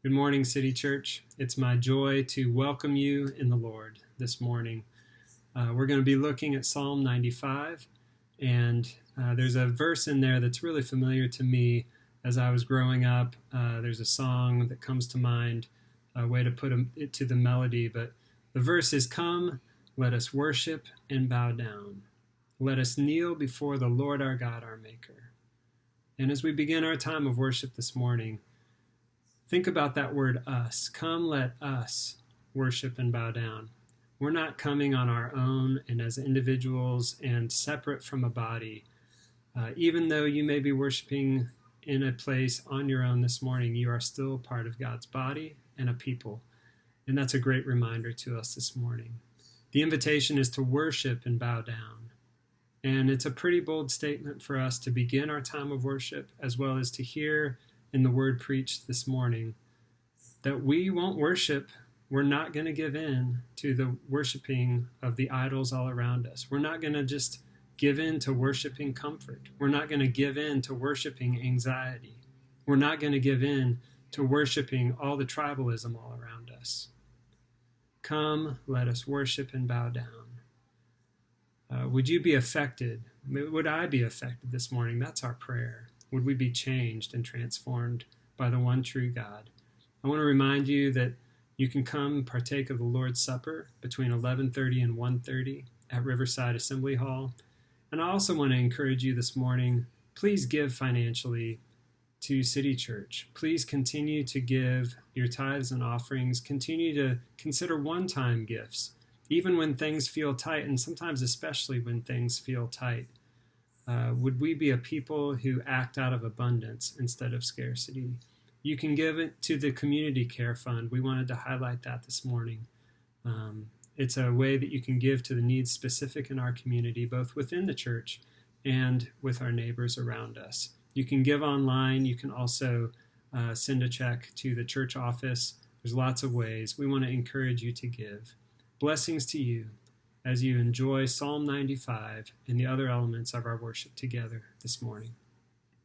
Good morning, City Church. It's my joy to welcome you in the Lord this morning. We're going to be looking at Psalm 95, and there's a verse in there that's really familiar to me as I was growing up. There's a song that comes to mind, a way to put it to the melody, but the verse is, "Come, let us worship and bow down. Let us kneel before the Lord our God, our Maker." And as we begin our time of worship this morning, think about that word us. Come, let us worship and bow down. We're not coming on our own and as individuals and separate from a body. Even though you may be worshiping in a place on your own this morning, you are still part of God's body and a people. And that's a great reminder to us this morning. The invitation is to worship and bow down. And it's a pretty bold statement for us to begin our time of worship, as well as to hear in the word preached this morning, that we won't worship. We're not going to give in to the worshiping of the idols all around us. We're not going to just give in to worshiping comfort. We're not going to give in to worshiping anxiety. We're not going to give in to worshiping all the tribalism all around us. Come, let us worship and bow down. Would you be affected? Would I be affected this morning? That's our prayer. Would we be changed and transformed by the one true God? I want to remind you that you can come partake of the Lord's Supper between 11:30 and 1:30 at Riverside Assembly Hall. And I also want to encourage you this morning, please give financially to City Church. Please continue to give your tithes and offerings. Continue to consider one-time gifts, even when things feel tight, and sometimes especially when things feel tight. Would we be a people who act out of abundance instead of scarcity? You can give it to the Community Care Fund. We wanted to highlight that this morning. It's a way that you can give to the needs specific in our community, both within the church and with our neighbors around us. You can give online. You can also send a check to the church office. There's lots of ways. We want to encourage you to give. Blessings to you as you enjoy Psalm 95 and the other elements of our worship together this morning.